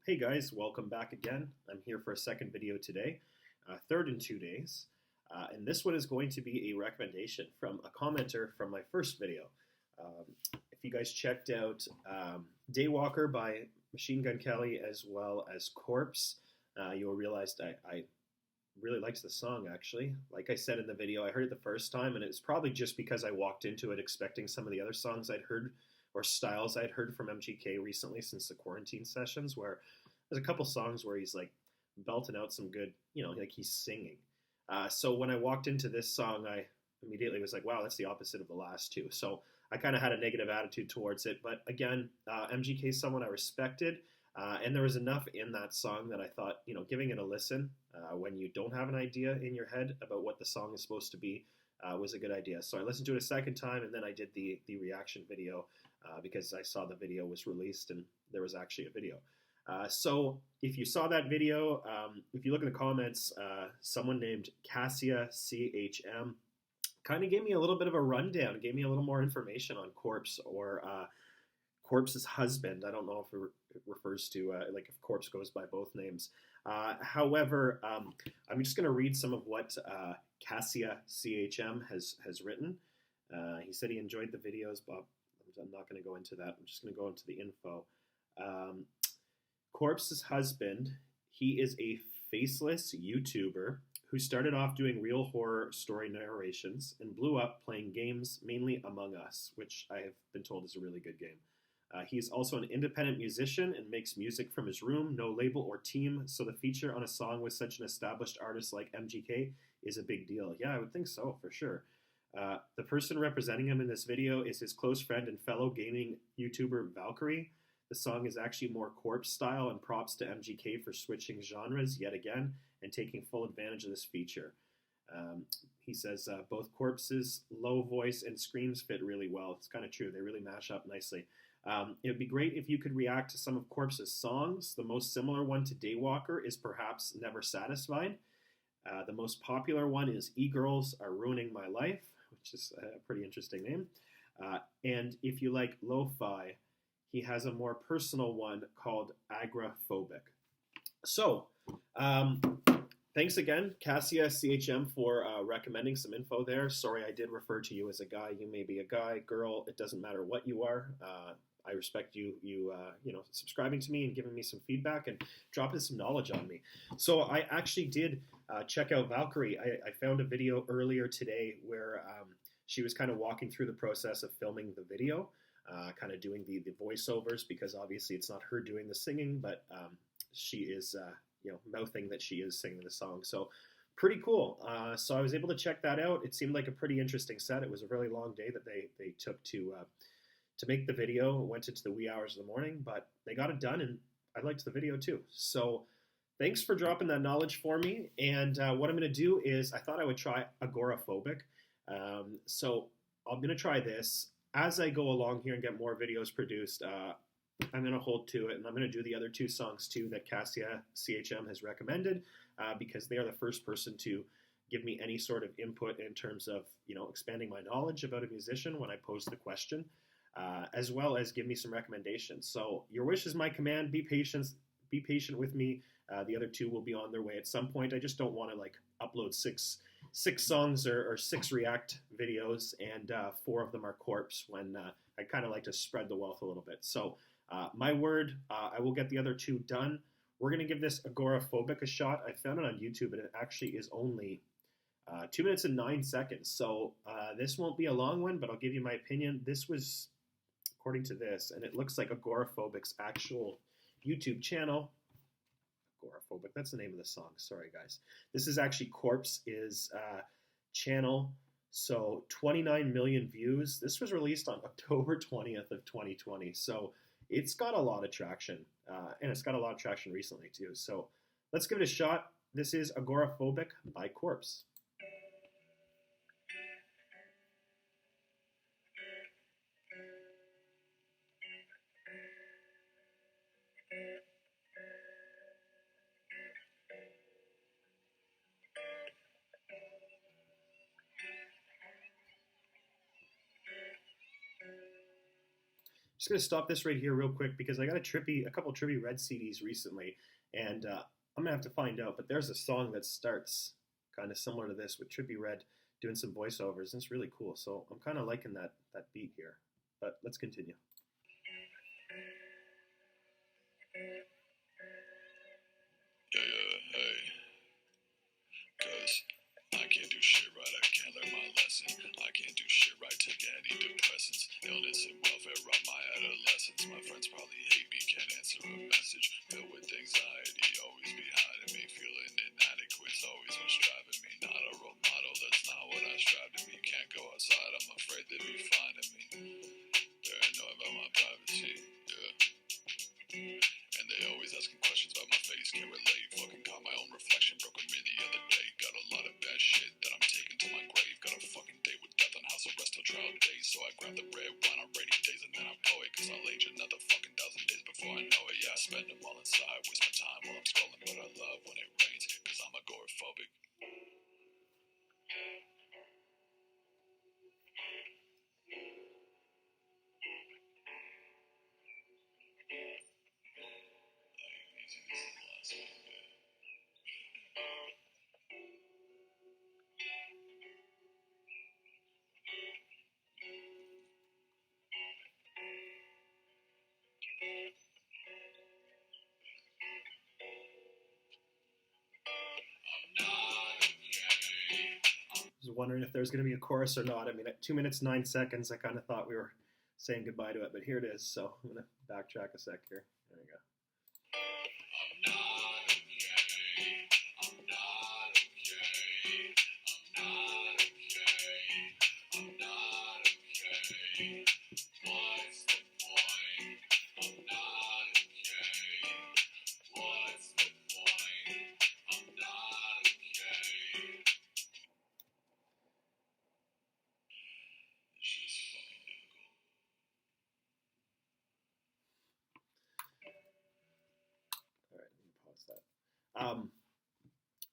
Hey guys, welcome back again. I'm here for a second video today, third in 2 days. And this one is going to be a recommendation from a commenter from my first video. Um, if you guys checked out Daywalker by Machine Gun Kelly as well as Corpse, you'll realize I really liked the song actually. Like I said in the video, I heard it the first time and it's probably just because I walked into it expecting some of the other songs I'd heard or styles I'd heard from MGK recently since the quarantine sessions, where there's a couple songs where he's like belting out some good, like he's singing. So when I walked into this song, I immediately was like, wow, that's the opposite of the last two. So I kind of had a negative attitude towards it. But again, MGK is someone I respected. And there was enough in that song that I thought, giving it a listen when you don't have an idea in your head about what the song is supposed to be was a good idea. So I listened to it a second time, and then I did the reaction video because I saw the video was released and there was actually a video. So if you saw that video, if you look in the comments, someone named kasiachm kind of gave me a little bit of a rundown, gave me a little more information on Corpse or Corpse's husband. I don't know if it refers to, like if Corpse goes by both names. However, I'm just going to read some of what kasiachm has written. He said he enjoyed the videos, but I'm not going to go into that. I'm just going to go into the info. Corpse's husband, he is a faceless YouTuber who started off doing real horror story narrations and blew up playing games, mainly Among Us, which I have been told is a really good game. He is also an independent musician and makes music from his room, no label or team, so the feature on a song with such an established artist like MGK is a big deal. Yeah, I would think so, for sure. The person representing him in this video is his close friend and fellow gaming YouTuber Valkyrie. The song is actually more Corpse style, and props to MGK for switching genres yet again and taking full advantage of this feature. He says both Corpse's low voice and screams fit really well. It's kind of true. They really mash up nicely. It would be great if you could react to some of Corpse's songs. The most similar one to Daywalker is perhaps Never Satisfied. The most popular one is E-Girls Are Ruining My Life, which is a pretty interesting name. And if you like lo-fi, he has a more personal one called agoraphobic. So, thanks again, kasiachm, for recommending some info there. Sorry I did refer to you as a guy. You may be a guy, girl. It doesn't matter what you are. I respect you subscribing to me and giving me some feedback and dropping some knowledge on me. So I actually did check out Valkyrie. I found a video earlier today where she was kind of walking through the process of filming the video, kind of doing the voiceovers, because obviously it's not her doing the singing, but she is mouthing that she is singing the song. So pretty cool. So I was able to check that out. It seemed like a pretty interesting set. It was a really long day that they took to make the video. It went into the wee hours of the morning, but they got it done, and I liked the video too. So thanks for dropping that knowledge for me. And what I'm going to do is I thought I would try agoraphobic. So I'm going to try this. As I go along here and get more videos produced, I'm going to hold to it, and I'm going to do the other two songs too that kasiachm has recommended, because they are the first person to give me any sort of input in terms of expanding my knowledge about a musician when I pose the question, as well as give me some recommendations. So your wish is my command. Be patient with me. The other two will be on their way at some point. I just don't want to like upload six songs or 6 react videos, and 4 of them are Corpse, when I kind of like to spread the wealth a little bit. So my word, I will get the other 2 done. We're going to give this agoraphobic a shot. I found it on YouTube, and it actually is only 2 minutes and 9 seconds. So this won't be a long one, but I'll give you my opinion. This was, according to this, and it looks like agoraphobic's actual YouTube channel. Agoraphobic, that's the name of the song. Sorry, guys. This is actually Corpse's channel. So 29 million views. This was released on October 20th of 2020. So it's got a lot of traction, and it's got a lot of traction recently too. So let's give it a shot. This is Agoraphobic by Corpse. Just going to stop this right here real quick because I got a couple Trippy Red CDs recently, and I'm going to have to find out. But there's a song that starts kind of similar to this with Trippy Red doing some voiceovers, and it's really cool. So I'm kind of liking that beat here. But let's continue. Yeah, hey. Cause I can't do shit right, I can't learn my lesson. I can't do shit right, take antidepressants. Illness and welfare on my adolescence. My friends probably hate me, can't answer a message. Filled with anxiety, always be hiding me. Feeling inadequate, always what's driving me. Not a role model, that's not what I strive to be. Can't go outside, I'm afraid they'd be finding me. Paranoid about my privacy, yeah. And they always asking questions about my face, can't relate. Fucking caught my own reflection, broke a mirror the other day. Got a lot of bad shit that I'm taking to my grave. Got a fucking date with death on house arrest till trial days. So I grab the red wine on rainy days and then I blow it. Cause I'll age another fucking 1,000 days before I know it. Yeah, I spend them all inside, waste my time while I'm scrolling. But I love when it rains, cause I'm agoraphobic. I was wondering if there's going to be a chorus or not. I mean, at 2 minutes 9 seconds, I kind of thought we were saying goodbye to it, but here it is. So I'm going to backtrack a sec here. There we go.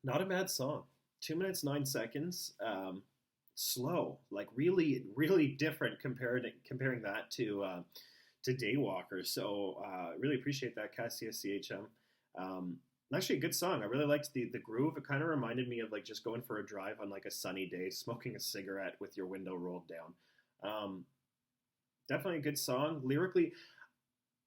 Not a bad song. 2 minutes 9 seconds. Slow, like really, really different comparing that to Daywalker. So really appreciate that, kasiachm. Actually, a good song. I really liked the groove. It kind of reminded me of like just going for a drive on like a sunny day, smoking a cigarette with your window rolled down. Definitely a good song. Lyrically,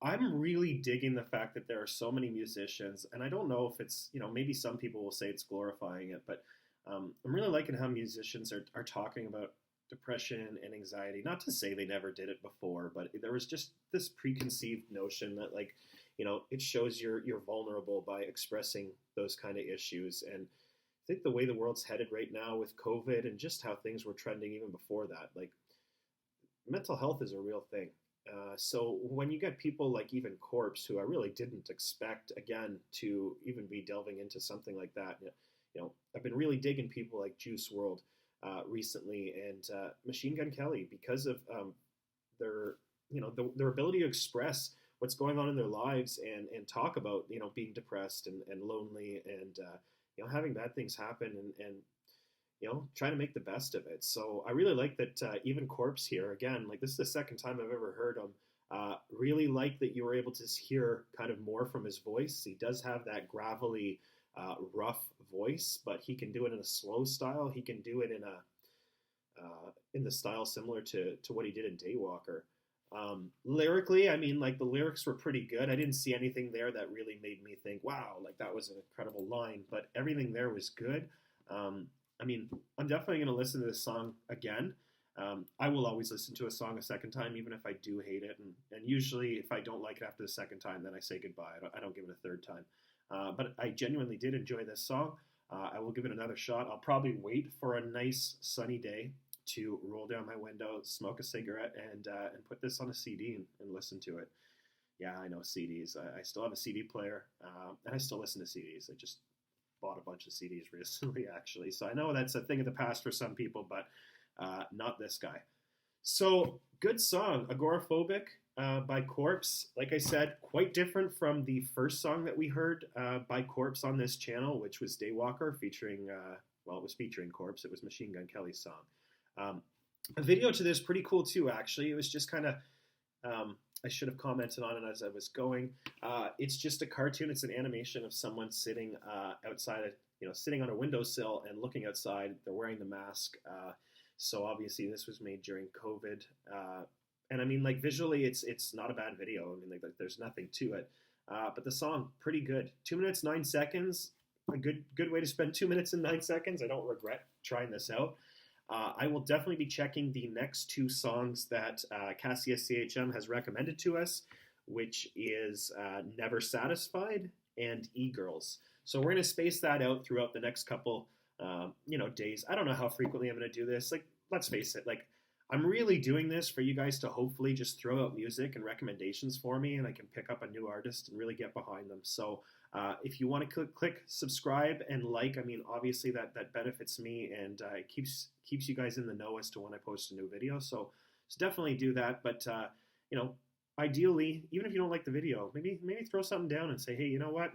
I'm really digging the fact that there are so many musicians, and I don't know if it's, maybe some people will say it's glorifying it, but I'm really liking how musicians are talking about depression and anxiety. Not to say they never did it before, but there was just this preconceived notion that, like, it shows you're vulnerable by expressing those kind of issues. And I think the way the world's headed right now with COVID and just how things were trending even before that, like, mental health is a real thing. So when you get people like even Corpse, who I really didn't expect again to even be delving into something like that, I've been really digging people like Juice World recently, and Machine Gun Kelly, because of their their ability to express what's going on in their lives and talk about being depressed and lonely and having bad things happen and trying to make the best of it. So I really like that even Corpse here, again, like this is the second time I've ever heard him. Really like that you were able to hear kind of more from his voice. He does have that gravelly, rough voice, but he can do it in a slow style. He can do it in the style similar to what he did in Daywalker. Lyrically, I mean, like the lyrics were pretty good. I didn't see anything there that really made me think, wow, like that was an incredible line, but everything there was good. I mean, I'm definitely going to listen to this song again. I will always listen to a song a second time, even if I do hate it. And usually, if I don't like it after the second time, then I say goodbye. I don't give it a third time. But I genuinely did enjoy this song. I will give it another shot. I'll probably wait for a nice sunny day to roll down my window, smoke a cigarette, and put this on a CD and listen to it. Yeah, I know CDs. I still have a CD player, and I still listen to CDs. I just bought a bunch of CDs recently, actually. So I know that's a thing of the past for some people, but not this guy. So, good song, Agoraphobic by Corpse. Like I said, quite different from the first song that we heard by Corpse on this channel, which was Daywalker, featuring, it was featuring Corpse. It was Machine Gun Kelly's song. A video to this, pretty cool too, actually. It was just kind of I should have commented on it as I was going. It's just a cartoon. It's an animation of someone sitting outside, sitting on a windowsill and looking outside. They're wearing the mask. So obviously this was made during COVID. And I mean, like visually, it's not a bad video. I mean, like there's nothing to it. But the song, pretty good. 2 minutes 9 seconds. A good way to spend 2 minutes and 9 seconds. I don't regret trying this out. I will definitely be checking the next two songs that kasiachm has recommended to us, which is Never Satisfied and E-Girls. So we're going to space that out throughout the next couple days. I don't know how frequently I'm going to do this. Like, let's face it, like I'm really doing this for you guys to hopefully just throw out music and recommendations for me, and I can pick up a new artist and really get behind them. So if you want to click subscribe and like, I mean, obviously that benefits me, and it keeps you guys in the know as to when I post a new video. So definitely do that. But ideally, even if you don't like the video, maybe throw something down and say, hey, you know what?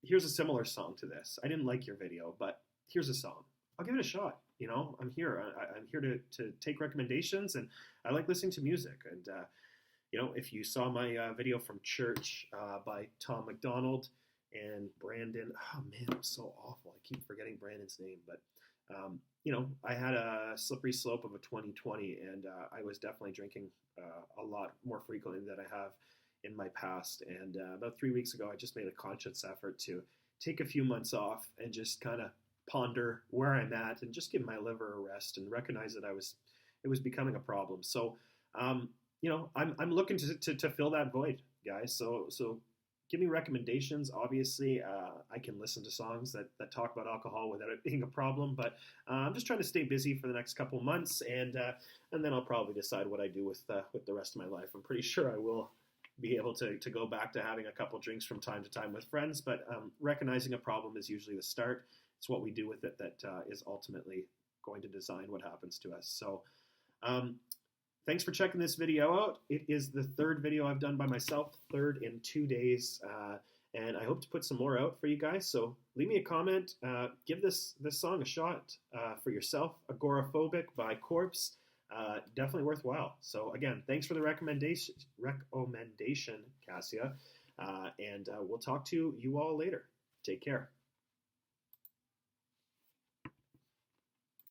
Here's a similar song to this. I didn't like your video, but here's a song. I'll give it a shot. I'm here. I'm here to take recommendations, and I like listening to music. And if you saw my video from Church by Tom McDonald and Brandon, oh man, I'm so awful. I keep forgetting Brandon's name, but I had a slippery slope of a 2020, and I was definitely drinking a lot more frequently than I have in my past. And about 3 weeks ago, I just made a conscious effort to take a few months off and just kind of ponder where I'm at and just give my liver a rest and recognize that it was becoming a problem. So, I'm looking to fill that void, guys. So give me recommendations. Obviously, I can listen to songs that talk about alcohol without it being a problem, but I'm just trying to stay busy for the next couple months, and then I'll probably decide what I do with the rest of my life. I'm pretty sure I will be able to go back to having a couple drinks from time to time with friends, but recognizing a problem is usually the start. It's what we do with it that is ultimately going to design what happens to us. So thanks for checking this video out. It is the third video I've done by myself, third in 2 days, and I hope to put some more out for you guys. So leave me a comment. Give this song a shot for yourself. Agoraphobic by Corpse. Definitely worthwhile. So again, thanks for the recommendation, Cassia, and we'll talk to you all later. Take care.